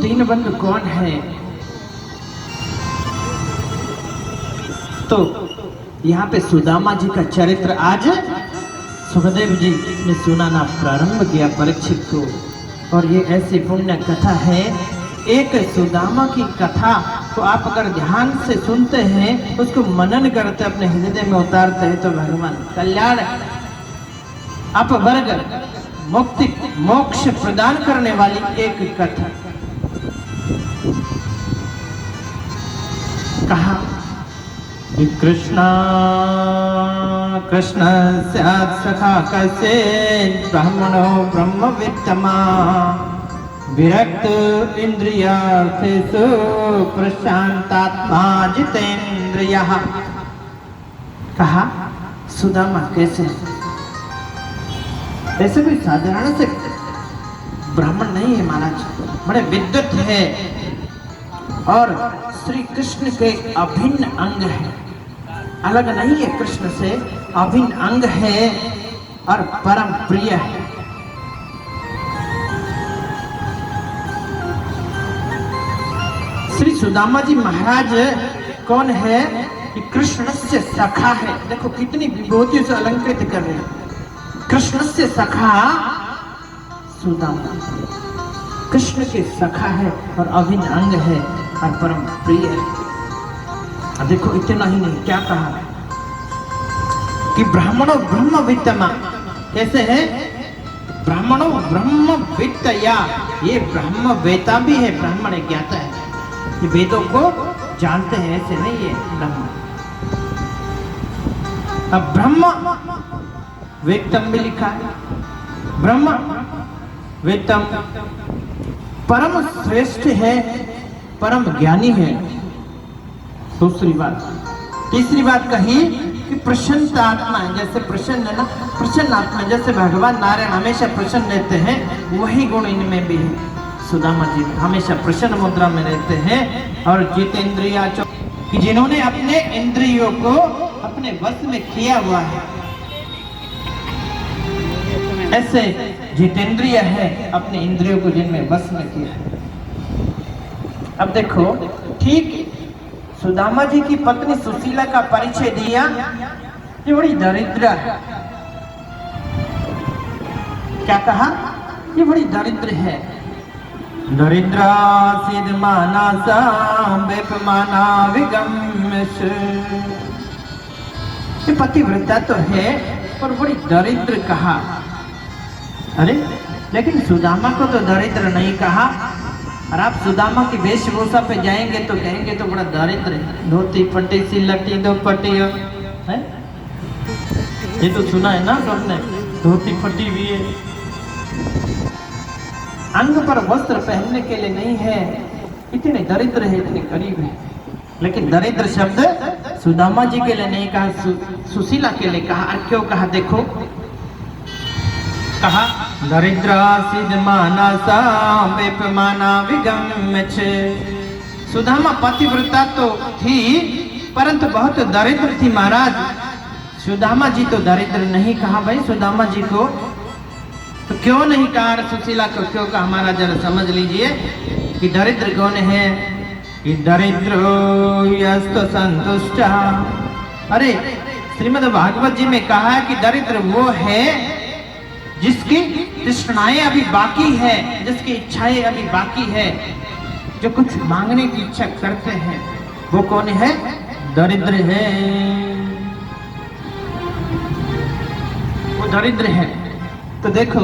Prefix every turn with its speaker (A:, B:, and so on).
A: दीनबंधु कौन है? तो यहाँ पे सुदामा जी का चरित्र आज सुखदेव जी ने सुनाना प्रारंभ किया परीक्षित को। और ये ऐसी पुण्य कथा है, एक सुदामा की कथा तो आप अगर ध्यान से सुनते हैं, उसको मनन करते, अपने हृदय में उतारते हैं, तो भगवान कल्याण आप वर्ग मुक्ति मोक्ष प्रदान करने वाली एक कथा। कहा कृष्णा कृष्ण स्यात् सखा कस्य ब्राह्मणो ब्रह्मवित्तमा विरक्त इंद्रियार्थेषु प्रशांतात्मा जितेन्द्रियः। कहा सुदामा कैसे? ऐसे कोई साधारण से ब्राह्मण नहीं है महाराज, बड़े विद्वत है और श्री कृष्ण के अभिन्न अंग है, अलग नहीं है, कृष्ण से अभिन्न अंग है और परम प्रिय है। श्री सुदामा जी महाराज कौन है? कि कृष्ण से सखा है। देखो कितनी विभूतियों से अलंकृत कर रहे हैं। कृष्ण से सखा सुदामा, कृष्ण के सखा है और अभिन्न अंग है और परम प्रिय है। अब देखो इतना ही नहीं, क्या कहा कि ब्राह्मणों ब्रह्मवित्तमा। कैसे है? ब्राह्मणों ब्रह्मवित्तया, ये ब्रह्म वेता भी है, ब्राह्मण ज्ञाता है, ये वेदों को जानते हैं, ऐसे नहीं है ब्रह्म। अब ब्रह्म वेत्तम भी लिखा है, ब्रह्म वेत्तम परम श्रेष्ठ है, परम ज्ञानी है। दूसरी बात, तीसरी बात कही कि प्रसन्न आत्मा है। जैसे प्रसन्न है ना, प्रसन्न आत्मा, जैसे भगवान नारायण हमेशा प्रसन्न रहते हैं, वही गुण इनमें भी है। सुदामा जी हमेशा प्रसन्न मुद्रा में रहते हैं। और जितेंद्रिया, कि जिन्होंने अपने इंद्रियों को अपने वश में किया हुआ है, ऐसे जितेंद्रिय है, अपने इंद्रियों को जिनमें वश में किया है। अब देखो, ठीक सुदामा जी की पत्नी सुशीला का परिचय दिया, ये बड़ी दरिद्र है। क्या कहा? ये बड़ी दरिद्र है। दरिद्रा सिद्ध मानसा बेपमाना विगम्यश। ये पतिव्रता तो है पर बड़ी दरिद्र कहा। अरे लेकिन सुदामा को तो दरिद्र नहीं कहा। और आप सुदामा की वेशभूषा पे जाएंगे तो कहेंगे तो बड़ा दरिद्र है, धोती फटी सी लटी दो पटी है। ये तो सुना है ना सबने, धोती फटी हुई है, अंग पर वस्त्र पहनने के लिए नहीं है, इतने दरिद्र है, इतने गरीब है। लेकिन दरिद्र शब्द सुदामा जी के लिए नहीं कहा, सुशीला के लिए कहा। और क्यों कहा? देखो, कहा दरिद्रा सिद्ध मानसा बेपमाना विगम्यच। सुदामा पतिव्रता तो थी परंतु बहुत दरिद्र थी महाराज। सुदामा जी तो दरिद्र नहीं कहा भाई सुदामा जी को। तो क्यों नहीं कहा? सुशीला को क्यों कहा? हमारा जरा समझ लीजिए कि दरिद्र कौन है। कि दरिद्रो यस्तो संतुष्ट। अरे श्रीमद् भागवत जी में कहा है कि दरिद्र वो है जिसकी तृष्णाएं अभी बाकी है, जिसकी इच्छाएं अभी बाकी है, जो कुछ मांगने की इच्छा करते हैं, वो कौन है? दरिद्र है, वो दरिद्र है। तो देखो